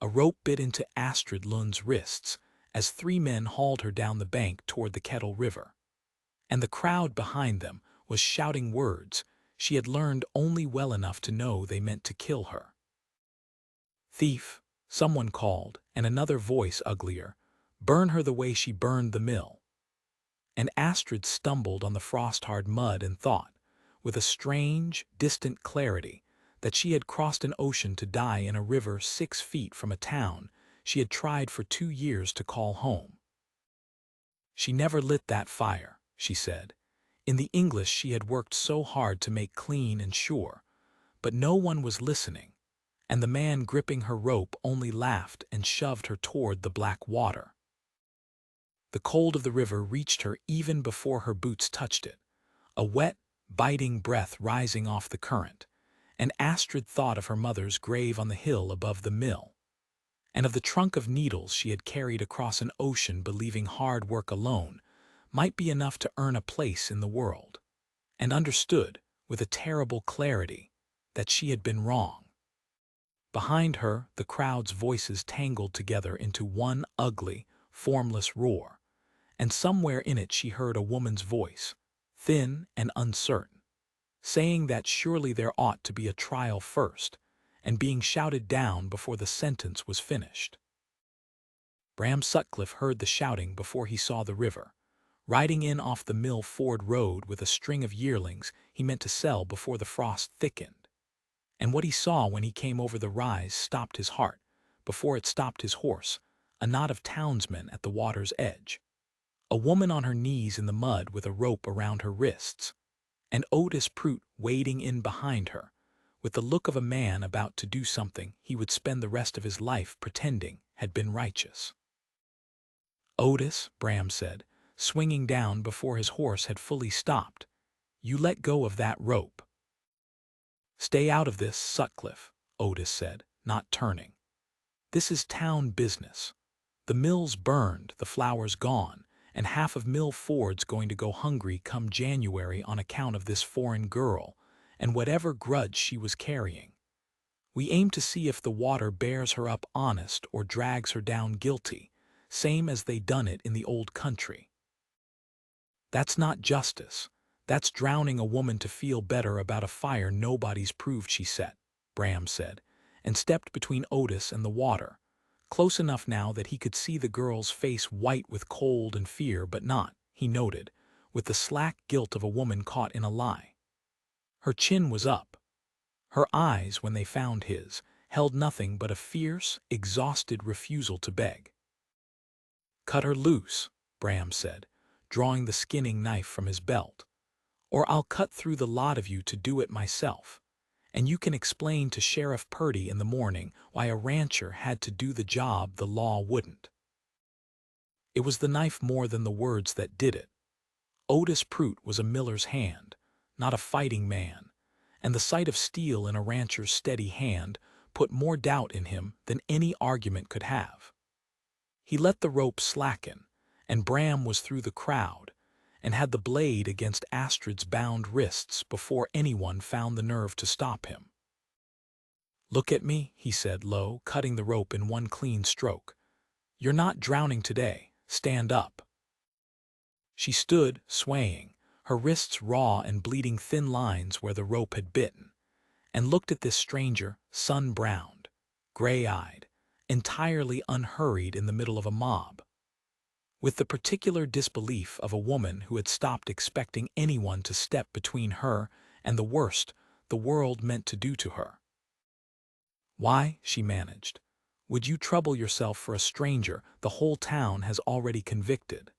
A rope bit into Astrid Lund's wrists as three men hauled her down the bank toward the Kettle River. And the crowd behind them was shouting words she had learned only well enough to know they meant to kill her. "Thief," someone called, and another voice uglier, "burn her the way she burned the mill." And Astrid stumbled on the frost-hard mud and thought, with a strange, distant clarity, that she had crossed an ocean to die in a river 6 feet from a town she had tried for 2 years to call home. She never lit that fire, she said. In the English she had worked so hard to make clean and sure, but no one was listening, and the man gripping her rope only laughed and shoved her toward the black water. The cold of the river reached her even before her boots touched it, a wet, biting breath rising off the current, and Astrid thought of her mother's grave on the hill above the mill, and of the trunk of needles she had carried across an ocean believing hard work alone might be enough to earn a place in the world, and understood, with a terrible clarity, that she had been wrong. Behind her, the crowd's voices tangled together into one ugly, formless roar, and somewhere in it she heard a woman's voice, thin and uncertain, saying that surely there ought to be a trial first, and being shouted down before the sentence was finished. Bram Sutcliffe heard the shouting before he saw the river, riding in off the mill ford road with a string of yearlings he meant to sell before the frost thickened. And what he saw when he came over the rise stopped his heart, before it stopped his horse, a knot of townsmen at the water's edge, a woman on her knees in the mud with a rope around her wrists, and Otis Prout wading in behind her, with the look of a man about to do something he would spend the rest of his life pretending had been righteous. "Otis," Bram said, swinging down before his horse had fully stopped, "you let go of that rope." "Stay out of this, Sutcliffe," Otis said, not turning. "This is town business. The mill's burned, the flour's gone, and half of Mill Ford's going to go hungry come January on account of this foreign girl and whatever grudge she was carrying. We aim to see if the water bears her up honest or drags her down guilty, same as they done it in the old country." "That's not justice. That's drowning a woman to feel better about a fire nobody's proved she set," Bram said, and stepped between Otis and the water, close enough now that he could see the girl's face white with cold and fear, but not, he noted, with the slack guilt of a woman caught in a lie. Her chin was up. Her eyes, when they found his, held nothing but a fierce, exhausted refusal to beg. "Cut her loose," Bram said, drawing the skinning knife from his belt, "or I'll cut through the lot of you to do it myself, and you can explain to Sheriff Purdy in the morning why a rancher had to do the job the law wouldn't." It was the knife more than the words that did it. Otis Prout was a miller's hand, not a fighting man, and the sight of steel in a rancher's steady hand put more doubt in him than any argument could have. He let the rope slacken, and Bram was through the crowd, and had the blade against Astrid's bound wrists before anyone found the nerve to stop him. "Look at me," he said low, cutting the rope in one clean stroke. "You're not drowning today. Stand up." She stood, swaying, her wrists raw and bleeding thin lines where the rope had bitten, and looked at this stranger, sun-browned, gray-eyed, entirely unhurried in the middle of a mob, with the particular disbelief of a woman who had stopped expecting anyone to step between her and the worst the world meant to do to her. "Why," she managed, "would you trouble yourself for a stranger the whole town has already convicted?"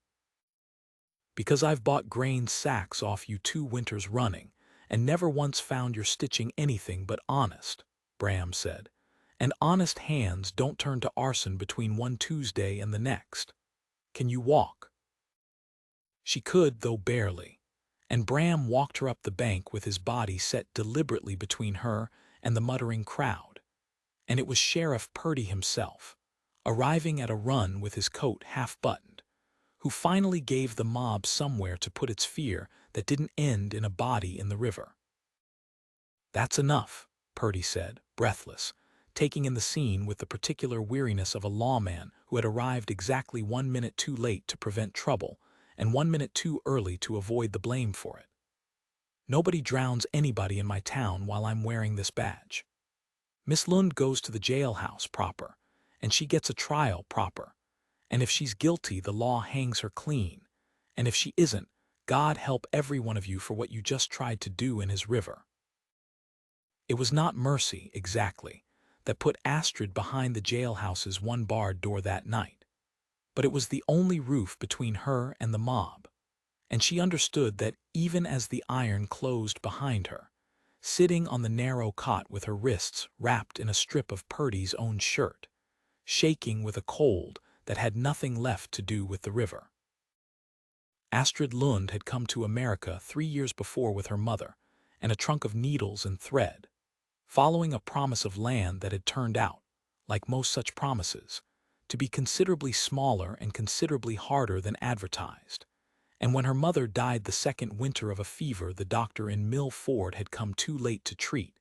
"Because I've bought grain sacks off you 2 winters running, and never once found you're stitching anything but honest," Bram said, "and honest hands don't turn to arson between one Tuesday and the next. Can you walk?" She could, though barely, and Bram walked her up the bank with his body set deliberately between her and the muttering crowd, and it was Sheriff Purdy himself, arriving at a run with his coat half-buttoned, who finally gave the mob somewhere to put its fear that didn't end in a body in the river. "That's enough," Purdy said, breathless, taking in the scene with the particular weariness of a lawman who had arrived exactly 1 minute too late to prevent trouble and 1 minute too early to avoid the blame for it. Nobody drowns anybody in my town while I'm wearing this badge. Miss Lund goes to the jailhouse proper, and she gets a trial proper. And if she's guilty, the law hangs her clean. And if she isn't, God help every one of you for what you just tried to do in his river. It was not mercy, exactly, that put Astrid behind the jailhouse's one-barred door that night. But it was the only roof between her and the mob. And she understood that even as the iron closed behind her, sitting on the narrow cot with her wrists wrapped in a strip of Purdy's own shirt, shaking with a cold that had nothing left to do with the river. Astrid Lund had come to America 3 years before with her mother and a trunk of needles and thread, following a promise of land that had turned out, like most such promises, to be considerably smaller and considerably harder than advertised. And when her mother died the second winter of a fever the doctor in Mill Ford had come too late to treat,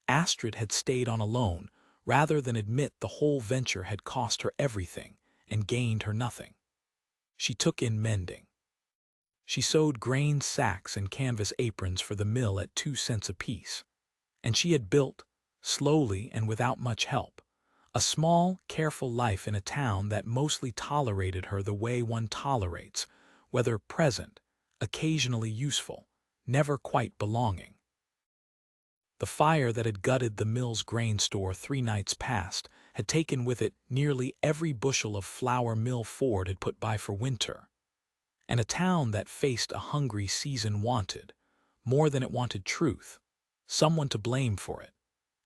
Astrid had stayed on alone rather than admit the whole venture had cost her everything and gained her nothing. She took in mending. She sewed grain sacks and canvas aprons for the mill at 2 cents apiece. And she had built, slowly and without much help, a small, careful life in a town that mostly tolerated her the way one tolerates, whether present, occasionally useful, never quite belonging. The fire that had gutted the mill's grain store 3 nights past had taken with it nearly every bushel of flour Mill Ford had put by for winter. And a town that faced a hungry season wanted, more than it wanted truth, someone to blame for it.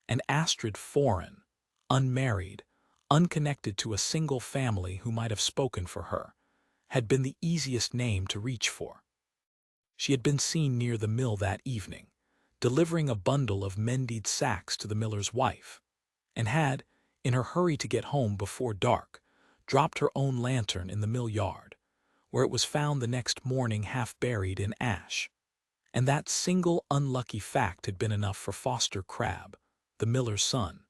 And Astrid, foreign, unmarried, unconnected to a single family who might have spoken for her, had been the easiest name to reach for. She had been seen near the mill that evening, delivering a bundle of mended sacks to the miller's wife, and had, in her hurry to get home before dark, dropped her own lantern in the mill yard, where it was found the next morning half buried in ash. And that single unlucky fact had been enough for Foster Crabbe, the miller's son,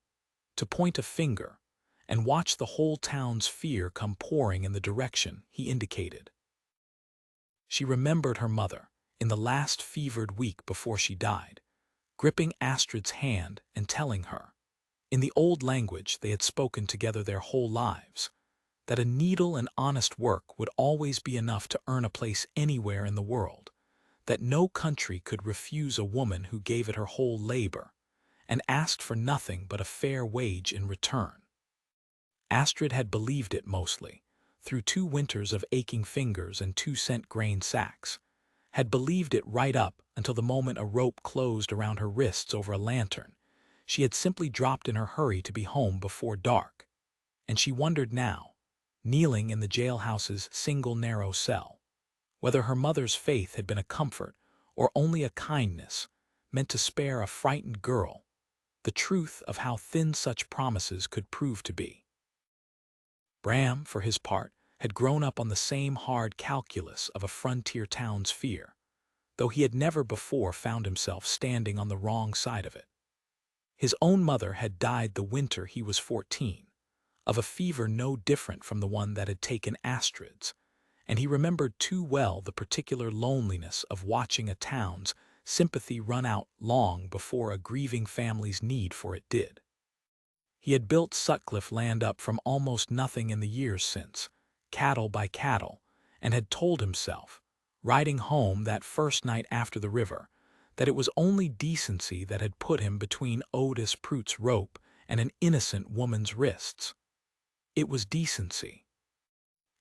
to point a finger and watch the whole town's fear come pouring in the direction he indicated. She remembered her mother, in the last fevered week before she died, gripping Astrid's hand and telling her, in the old language they had spoken together their whole lives, that a needle and honest work would always be enough to earn a place anywhere in the world, that no country could refuse a woman who gave it her whole labor and asked for nothing but a fair wage in return. Astrid had believed it mostly, through 2 winters of aching fingers and 2-cent grain sacks, had believed it right up until the moment a rope closed around her wrists over a lantern. She had simply dropped in her hurry to be home before dark, and she wondered now, kneeling in the jailhouse's single narrow cell, whether her mother's faith had been a comfort or only a kindness meant to spare a frightened girl the truth of how thin such promises could prove to be. Bram, for his part, had grown up on the same hard calculus of a frontier town's fear, though he had never before found himself standing on the wrong side of it. His own mother had died the winter he was 14, of a fever no different from the one that had taken Astrid's, and he remembered too well the particular loneliness of watching a town's sympathy run out long before a grieving family's need for it did. He had built Sutcliffe land up from almost nothing in the years since, cattle by cattle, and had told himself, riding home that first night after the river, that it was only decency that had put him between Otis Prout's rope and an innocent woman's wrists. It was decency.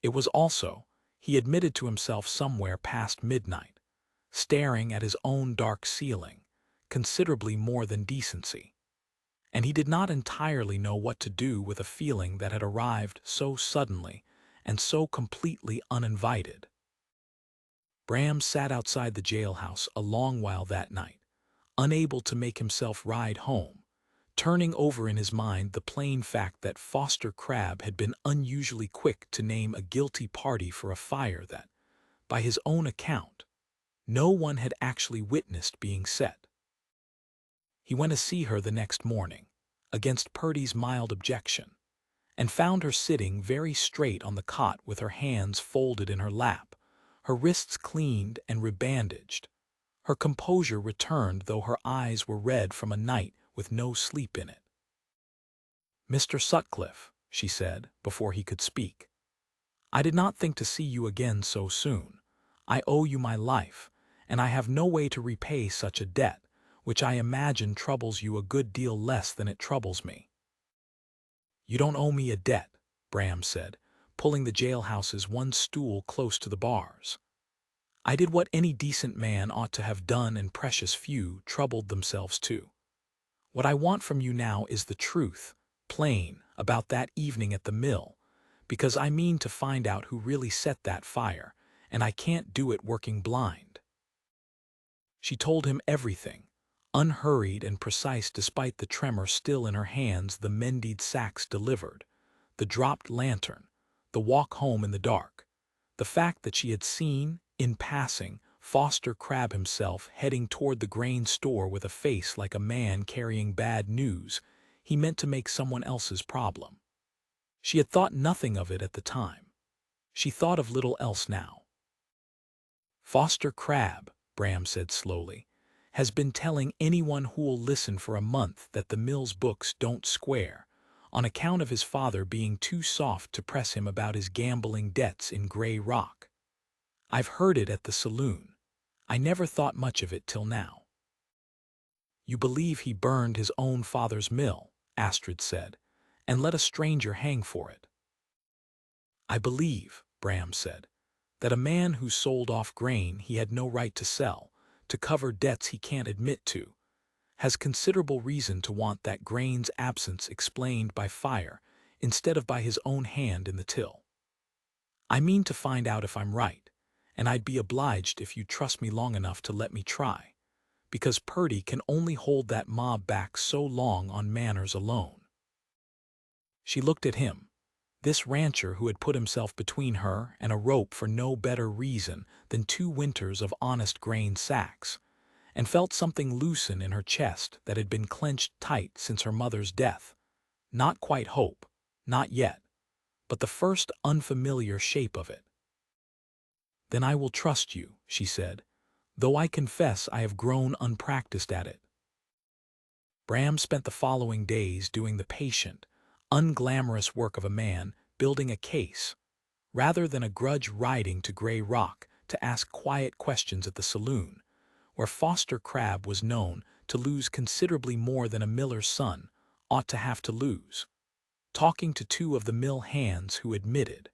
It was also, he admitted to himself somewhere past midnight, staring at his own dark ceiling, considerably more than decency. And he did not entirely know what to do with a feeling that had arrived so suddenly and so completely uninvited. Bram sat outside the jailhouse a long while that night, unable to make himself ride home, turning over in his mind the plain fact that Foster Crabbe had been unusually quick to name a guilty party for a fire that, by his own account, no one had actually witnessed being set. He went to see her the next morning, against Purdy's mild objection, and found her sitting very straight on the cot with her hands folded in her lap, her wrists cleaned and rebandaged. Her composure returned, though her eyes were red from a night with no sleep in it. "Mr. Sutcliffe," she said, before he could speak, "I did not think to see you again so soon. I owe you my life, and I have no way to repay such a debt, which I imagine troubles you a good deal less than it troubles me." "You don't owe me a debt," Bram said, pulling the jailhouse's one stool close to the bars. "I did what any decent man ought to have done, and precious few troubled themselves to. What I want from you now is the truth, plain, about that evening at the mill, because I mean to find out who really set that fire, and I can't do it working blind." She told him everything, unhurried and precise despite the tremor still in her hands. The Mendied sacks delivered, the dropped lantern, the walk home in the dark, the fact that she had seen, in passing, Foster Crabbe himself heading toward the grain store with a face like a man carrying bad news he meant to make someone else's problem. She had thought nothing of it at the time. She thought of little else now. "Foster Crabbe," Bram said slowly, "has been telling anyone who'll listen for a month that the mill's books don't square, on account of his father being too soft to press him about his gambling debts in Grey Rock. I've heard it at the saloon. I never thought much of it till now." "You believe he burned his own father's mill," Astrid said, "and let a stranger hang for it?" "I believe," Bram said, "that a man who sold off grain he had no right to sell, to cover debts he can't admit to, has considerable reason to want that grain's absence explained by fire instead of by his own hand in the till. I mean to find out if I'm right, and I'd be obliged if you'd trust me long enough to let me try, because Purdy can only hold that mob back so long on manners alone." She looked at him, this rancher who had put himself between her and a rope for no better reason than 2 winters of honest grain sacks, and felt something loosen in her chest that had been clenched tight since her mother's death. Not quite hope, not yet, but the first unfamiliar shape of it. "Then I will trust you," she said, "though I confess I have grown unpracticed at it." Bram spent the following days doing the patient, unglamorous work of a man building a case, rather than a grudge riding to Grey Rock to ask quiet questions at the saloon, where Foster Crabbe was known to lose considerably more than a miller's son ought to have to lose, talking to 2 of the mill hands who admitted,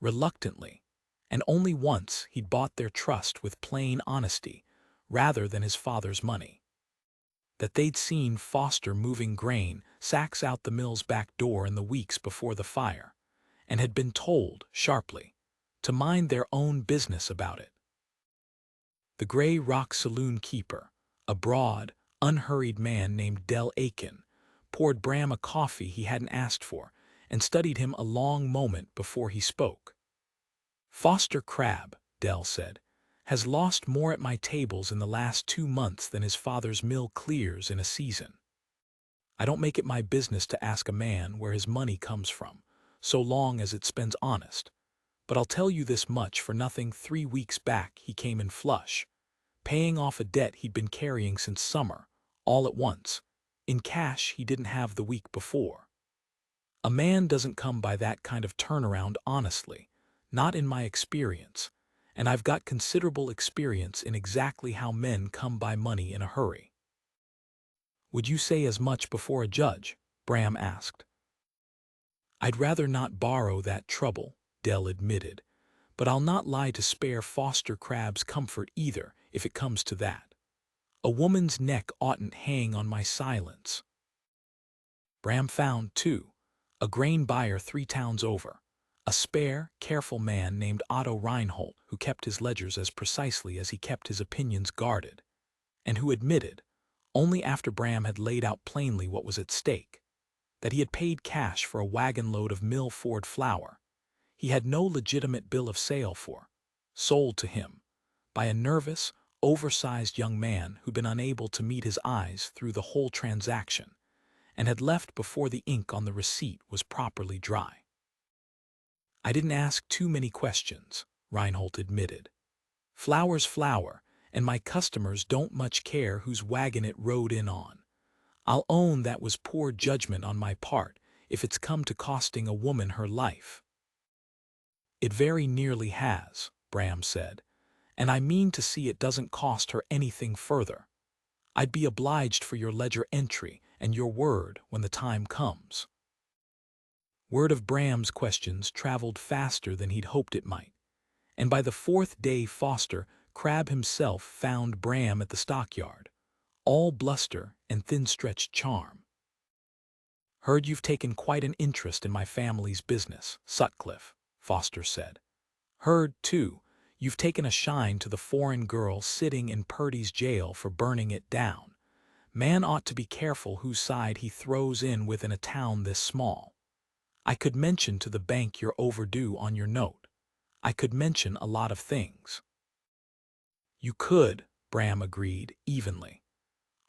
reluctantly, and only once, he'd bought their trust with plain honesty rather than his father's money, that they'd seen Foster moving grain sacks out the mill's back door in the weeks before the fire, and had been told, sharply, to mind their own business about it. The Grey Rock saloon keeper, a broad, unhurried man named Del Aiken, poured Bram a coffee he hadn't asked for and studied him a long moment before he spoke. "Foster Crabbe," Del said, "has lost more at my tables in the last 2 months than his father's mill clears in a season. I don't make it my business to ask a man where his money comes from, so long as it spends honest, but I'll tell you this much for nothing: 3 weeks back he came in flush, paying off a debt he'd been carrying since summer, all at once, in cash he didn't have the week before. A man doesn't come by that kind of turnaround honestly, not in my experience, and I've got considerable experience in exactly how men come by money in a hurry." "Would you say as much before a judge?" Bram asked. "I'd rather not borrow that trouble," Del admitted, "but I'll not lie to spare Foster Crabbe's comfort either, if it comes to that. A woman's neck oughtn't hang on my silence." Bram found, too, a grain buyer 3 towns over, a spare, careful man named Otto Reinhold, who kept his ledgers as precisely as he kept his opinions guarded, and who admitted, only after Bram had laid out plainly what was at stake, that he had paid cash for a wagon-load of mill-Ford flour he had no legitimate bill of sale for, sold to him, by a nervous, oversized young man who'd been unable to meet his eyes through the whole transaction, and had left before the ink on the receipt was properly dry. "I didn't ask too many questions," Reinhold admitted. "Flour's flour, and my customers don't much care whose wagon it rode in on. I'll own that was poor judgment on my part if it's come to costing a woman her life." "It very nearly has," Bram said, "and I mean to see it doesn't cost her anything further. I'd be obliged for your ledger entry and your word when the time comes." Word of Bram's questions traveled faster than he'd hoped it might, and by the fourth day Foster Crab himself found Bram at the stockyard, all bluster and thin-stretched charm. "Heard you've taken quite an interest in my family's business, Sutcliffe," Foster said. "Heard, too, you've taken a shine to the foreign girl sitting in Purdy's jail for burning it down. Man ought to be careful whose side he throws in with in a town this small. I could mention to the bank you're overdue on your note. I could mention a lot of things." "You could," Bram agreed evenly.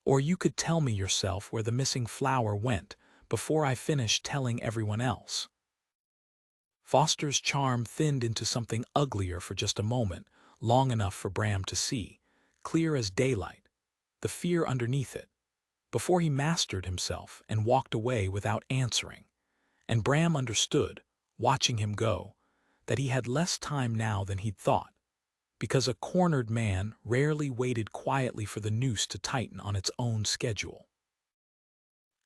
"Or you could tell me yourself where the missing flour went before I finish telling everyone else." Foster's charm thinned into something uglier for just a moment, long enough for Bram to see, clear as daylight, the fear underneath it, before he mastered himself and walked away without answering. And Bram understood, watching him go, that he had less time now than he'd thought, because a cornered man rarely waited quietly for the noose to tighten on its own schedule.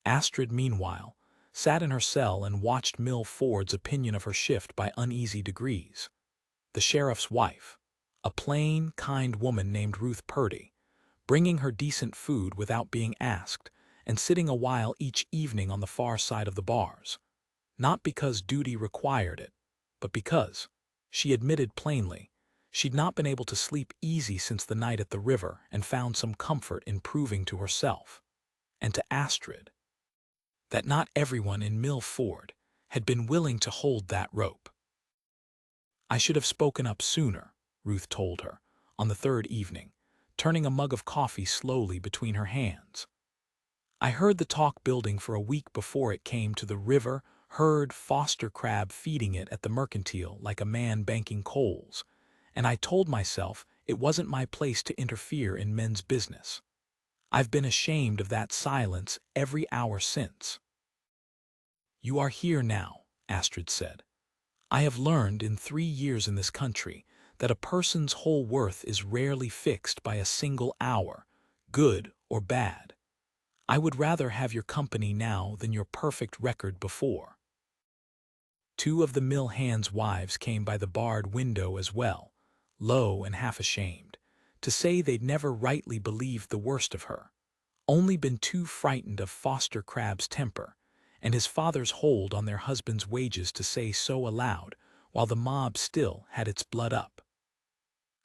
Astrid, meanwhile, sat in her cell and watched Mill Ford's opinion of her shift by uneasy degrees. The sheriff's wife, a plain, kind woman named Ruth Purdy, bringing her decent food without being asked, and sitting a while each evening on the far side of the bars. Not because duty required it, but because, she admitted plainly, she'd not been able to sleep easy since the night at the river and found some comfort in proving to herself, and to Astrid, that not everyone in Mill Ford had been willing to hold that rope. "I should have spoken up sooner," Ruth told her, on the third evening, turning a mug of coffee slowly between her hands. "I heard the talk building for a week before it came to the river, heard Foster Crab feeding it at the mercantile like a man banking coals, and I told myself it wasn't my place to interfere in men's business. I've been ashamed of that silence every hour since." "You are here now," Astrid said. "I have learned in 3 years in this country that a person's whole worth is rarely fixed by a single hour, good or bad. I would rather have your company now than your perfect record before." 2 of the mill hands' wives came by the barred window as well, low and half ashamed, to say they'd never rightly believed the worst of her, only been too frightened of Foster Crab's temper and his father's hold on their husbands' wages to say so aloud, while the mob still had its blood up.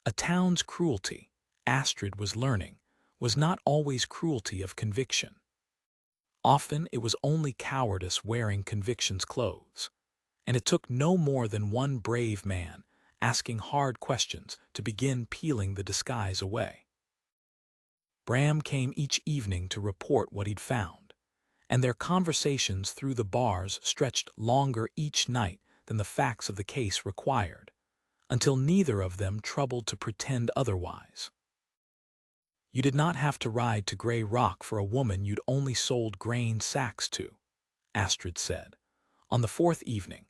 A town's cruelty, Astrid was learning, was not always cruelty of conviction. Often it was only cowardice wearing conviction's clothes, and it took no more than one brave man asking hard questions to begin peeling the disguise away. Bram came each evening to report what he'd found, and their conversations through the bars stretched longer each night than the facts of the case required, until neither of them troubled to pretend otherwise. "You did not have to ride to Grey Rock for a woman you'd only sold grain sacks to," Astrid said, on the 4th evening,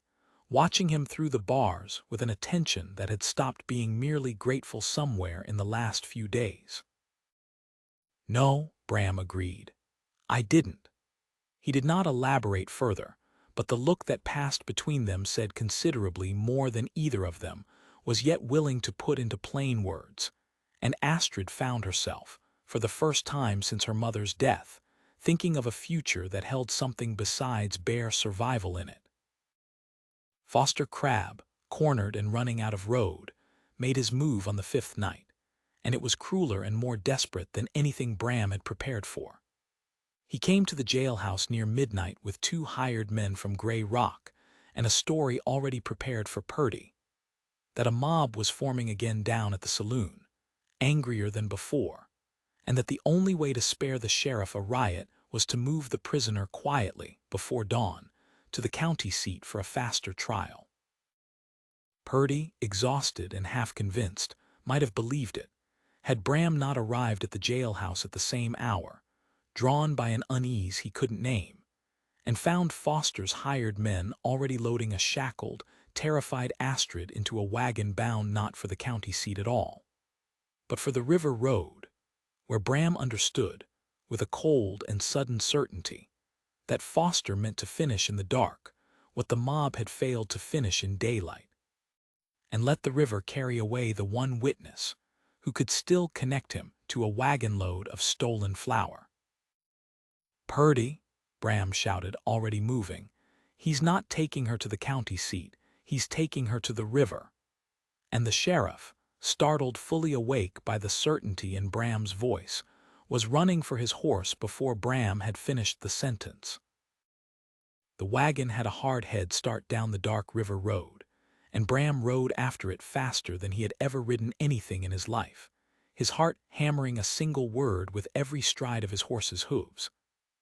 watching him through the bars with an attention that had stopped being merely grateful somewhere in the last few days. "No," Bram agreed. "I didn't." He did not elaborate further, but the look that passed between them said considerably more than either of them was yet willing to put into plain words, and Astrid found herself, for the first time since her mother's death, thinking of a future that held something besides bare survival in it. Foster Crab, cornered and running out of road, made his move on the 5th night, and it was crueler and more desperate than anything Bram had prepared for. He came to the jailhouse near midnight with 2 hired men from Grey Rock and a story already prepared for Purdy, that a mob was forming again down at the saloon, angrier than before, and that the only way to spare the sheriff a riot was to move the prisoner quietly, before dawn, to the county seat for a faster trial. Purdy, exhausted and half convinced, might have believed it, had Bram not arrived at the jailhouse at the same hour, drawn by an unease he couldn't name, and found Foster's hired men already loading a shackled, terrified Astrid into a wagon bound not for the county seat at all, but for the river road, where Bram understood, with a cold and sudden certainty, that Foster meant to finish in the dark what the mob had failed to finish in daylight, and let the river carry away the one witness who could still connect him to a wagon load of stolen flour. "Purdy," Bram shouted, already moving, "he's not taking her to the county seat, he's taking her to the river." And the sheriff, startled fully awake by the certainty in Bram's voice, was running for his horse before Bram had finished the sentence. The wagon had a hard head start down the dark river road, and Bram rode after it faster than he had ever ridden anything in his life, his heart hammering a single word with every stride of his horse's hooves.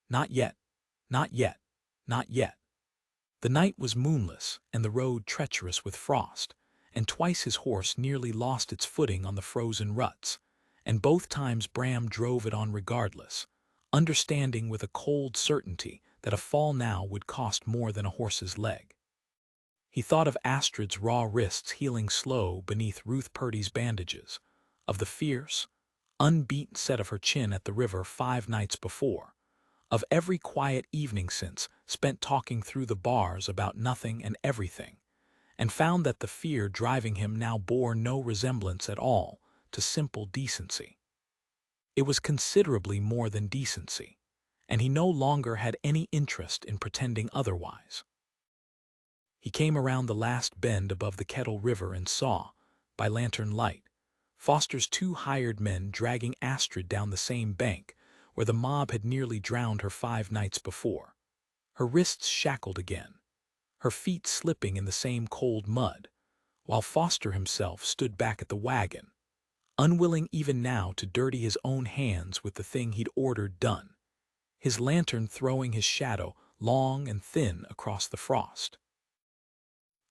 Not yet, not yet, not yet. The night was moonless and the road treacherous with frost, and twice his horse nearly lost its footing on the frozen ruts, and both times Bram drove it on regardless, understanding with a cold certainty that a fall now would cost more than a horse's leg. He thought of Astrid's raw wrists healing slow beneath Ruth Purdy's bandages, of the fierce, unbeaten set of her chin at the river 5 nights before, of every quiet evening since spent talking through the bars about nothing and everything, and found that the fear driving him now bore no resemblance at all to simple decency. It was considerably more than decency, and he no longer had any interest in pretending otherwise. He came around the last bend above the Kettle River and saw, by lantern light, Foster's 2 hired men dragging Astrid down the same bank where the mob had nearly drowned her 5 nights before, her wrists shackled again, her feet slipping in the same cold mud, while Foster himself stood back at the wagon, unwilling even now to dirty his own hands with the thing he'd ordered done, his lantern throwing his shadow long and thin across the frost.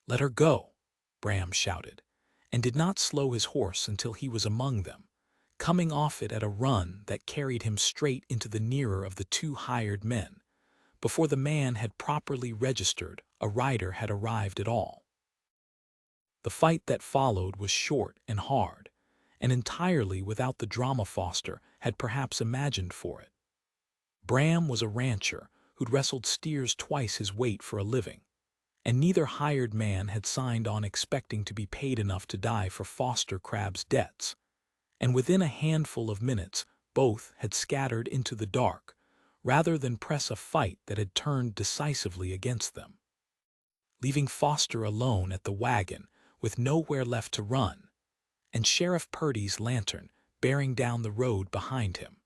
"Let her go," Bram shouted, and did not slow his horse until he was among them, coming off it at a run that carried him straight into the nearer of the 2 hired men, before the man had properly registered a rider had arrived at all. The fight that followed was short and hard, and entirely without the drama Foster had perhaps imagined for it. Bram was a rancher who'd wrestled steers twice his weight for a living, and neither hired man had signed on expecting to be paid enough to die for Foster Crab's debts, and within a handful of minutes both had scattered into the dark, rather than press a fight that had turned decisively against them, leaving Foster alone at the wagon with nowhere left to run, and Sheriff Purdy's lantern bearing down the road behind him.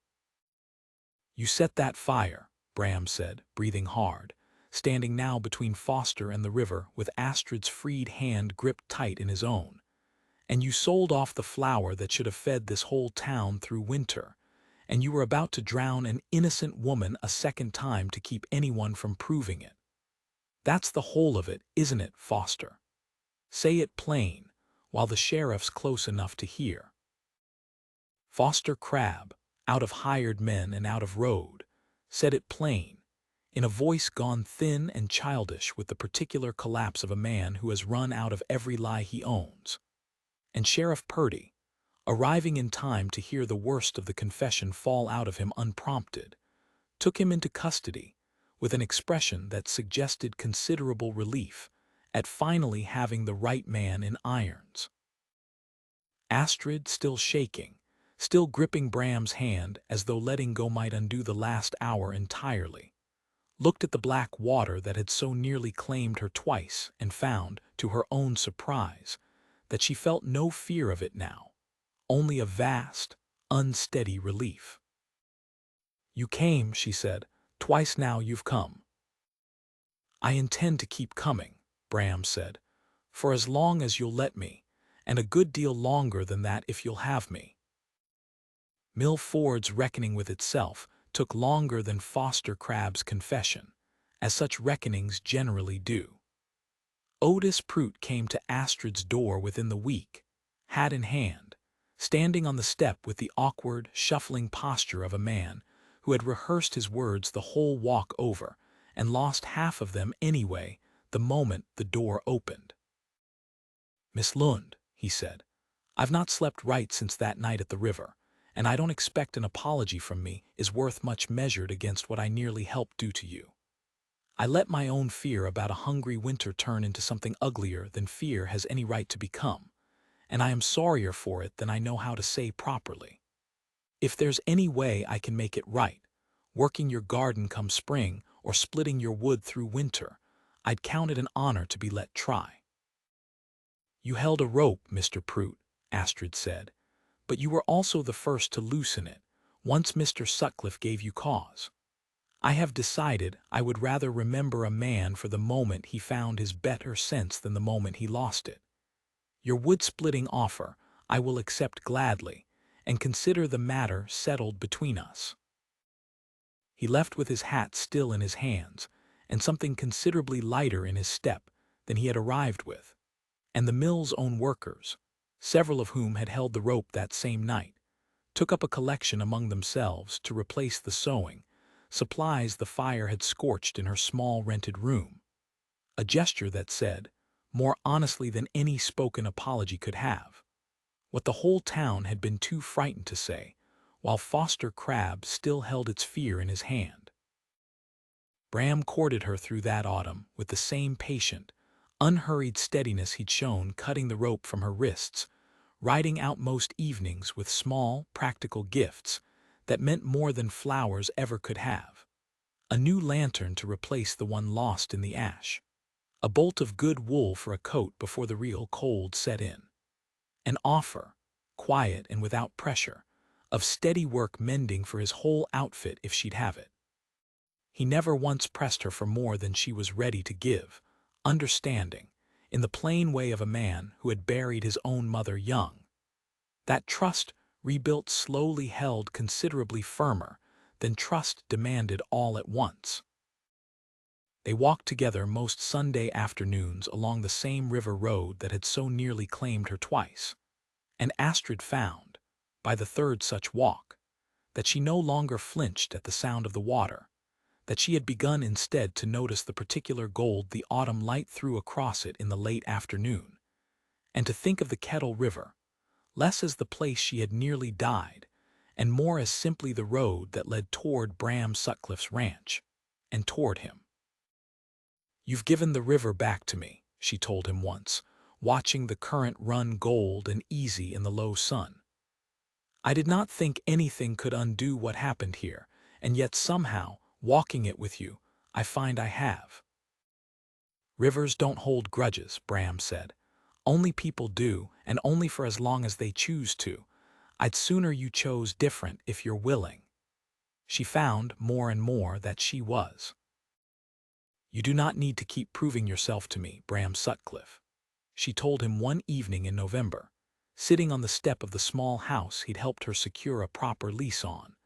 "You set that fire," Bram said, breathing hard, standing now between Foster and the river with Astrid's freed hand gripped tight in his own. "And you sold off the flour that should have fed this whole town through winter, and you were about to drown an innocent woman a second time to keep anyone from proving it. That's the whole of it, isn't it, Foster? Say it plain, while the sheriff's close enough to hear." Foster Crab, out of hired men and out of road, said it plain, in a voice gone thin and childish with the particular collapse of a man who has run out of every lie he owns. And Sheriff Purdy, arriving in time to hear the worst of the confession fall out of him unprompted, took him into custody with an expression that suggested considerable relief at finally having the right man in irons. Astrid, still shaking, still gripping Bram's hand as though letting go might undo the last hour entirely, looked at the black water that had so nearly claimed her twice and found, to her own surprise, that she felt no fear of it now, only a vast, unsteady relief. "You came," she said. "Twice now you've come." "I intend to keep coming," Bram said, "for as long as you'll let me, and a good deal longer than that if you'll have me." Mill Ford's reckoning with itself took longer than Foster Crabbe's confession, as such reckonings generally do. Otis Prout came to Astrid's door within the week, hat in hand, standing on the step with the awkward, shuffling posture of a man who had rehearsed his words the whole walk over and lost half of them anyway the moment the door opened. "Miss Lund," he said, "I've not slept right since that night at the river, and I don't expect an apology from me is worth much measured against what I nearly helped do to you. I let my own fear about a hungry winter turn into something uglier than fear has any right to become, and I am sorrier for it than I know how to say properly. If there's any way I can make it right, working your garden come spring or splitting your wood through winter, I'd count it an honor to be let try." "You held a rope, Mr. Prout," Astrid said, "but you were also the first to loosen it, once Mr. Sutcliffe gave you cause. I have decided I would rather remember a man for the moment he found his better sense than the moment he lost it. Your wood-splitting offer I will accept gladly, and consider the matter settled between us." He left with his hat still in his hands, and something considerably lighter in his step than he had arrived with, and the mill's own workers, several of whom had held the rope that same night, took up a collection among themselves to replace the sewing, supplies the fire had scorched in her small rented room, a gesture that said, more honestly than any spoken apology could have, what the whole town had been too frightened to say, while Foster Crabbe still held its fear in his hand. Bram courted her through that autumn with the same patient, unhurried steadiness he'd shown cutting the rope from her wrists, riding out most evenings with small, practical gifts that meant more than flowers ever could have. A new lantern to replace the one lost in the ash. A bolt of good wool for a coat before the real cold set in. An offer, quiet and without pressure, of steady work mending for his whole outfit if she'd have it. He never once pressed her for more than she was ready to give, understanding, in the plain way of a man who had buried his own mother young. That trust rebuilt slowly held considerably firmer than trust demanded all at once. They walked together most Sunday afternoons along the same river road that had so nearly claimed her twice, and Astrid found, by the third such walk, that she no longer flinched at the sound of the water, that she had begun instead to notice the particular gold the autumn light threw across it in the late afternoon, and to think of the Kettle River, less as the place she had nearly died, and more as simply the road that led toward Bram Sutcliffe's ranch, and toward him. "You've given the river back to me," she told him once, watching the current run gold and easy in the low sun. "I did not think anything could undo what happened here, and yet somehow, walking it with you, I find I have." "Rivers don't hold grudges," Bram said. "Only people do, and only for as long as they choose to. I'd sooner you chose different if you're willing." She found, more and more, that she was. "You do not need to keep proving yourself to me, Bram Sutcliffe," she told him one evening in November, sitting on the step of the small house he'd helped her secure a proper lease on,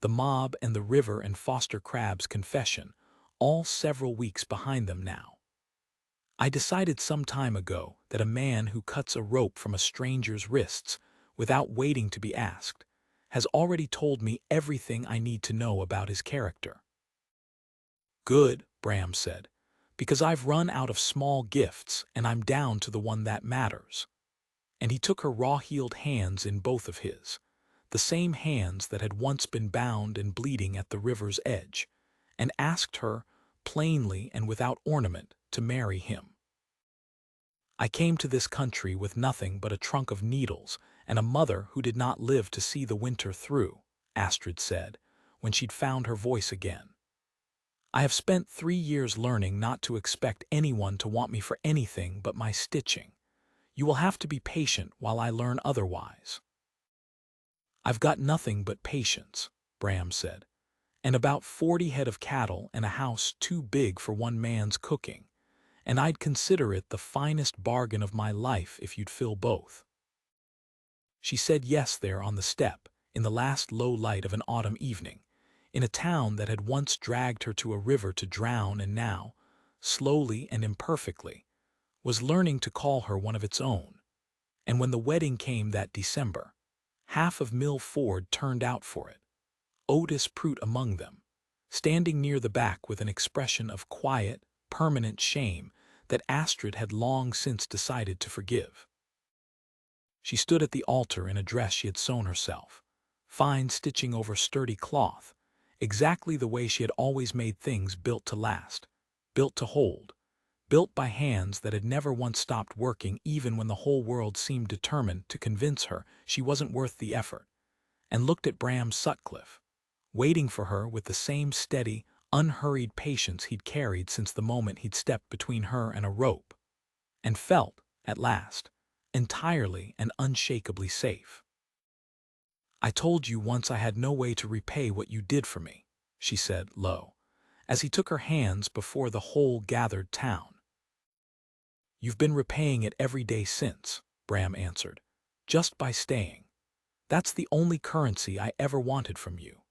the mob and the river and Foster Crabbe's confession, all several weeks behind them now. "I decided some time ago that a man who cuts a rope from a stranger's wrists, without waiting to be asked, has already told me everything I need to know about his character." "Good," Bram said, "because I've run out of small gifts and I'm down to the one that matters." And he took her raw-heeled hands in both of his, the same hands that had once been bound and bleeding at the river's edge, and asked her, plainly and without ornament, to marry him. "I came to this country with nothing but a trunk of needles and a mother who did not live to see the winter through," Astrid said, when she'd found her voice again. "I have spent 3 years learning not to expect anyone to want me for anything but my stitching. You will have to be patient while I learn otherwise." "I've got nothing but patience," Bram said, "and about 40 head of cattle and a house too big for one man's cooking, and I'd consider it the finest bargain of my life if you'd fill both." She said yes there on the step, in the last low light of an autumn evening, in a town that had once dragged her to a river to drown and now, slowly and imperfectly, was learning to call her one of its own. And when the wedding came that December, half of Mill Ford turned out for it, Otis Prout among them, standing near the back with an expression of quiet, permanent shame that Astrid had long since decided to forgive. She stood at the altar in a dress she had sewn herself, fine stitching over sturdy cloth, exactly the way she had always made things built to last, built to hold, built by hands that had never once stopped working even when the whole world seemed determined to convince her she wasn't worth the effort, and looked at Bram Sutcliffe, waiting for her with the same steady, unhurried patience he'd carried since the moment he'd stepped between her and a rope, and felt, at last, entirely and unshakably safe. "I told you once I had no way to repay what you did for me," she said low, as he took her hands before the whole gathered town. "You've been repaying it every day since," Bram answered, "just by staying. That's the only currency I ever wanted from you."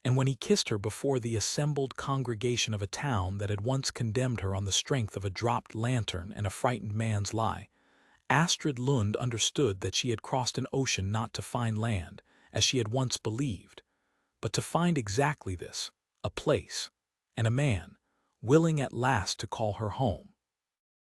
And when he kissed her before the assembled congregation of a town that had once condemned her on the strength of a dropped lantern and a frightened man's lie, Astrid Lund understood that she had crossed an ocean not to find land, as she had once believed, but to find exactly this, a place, and a man, willing at last to call her home.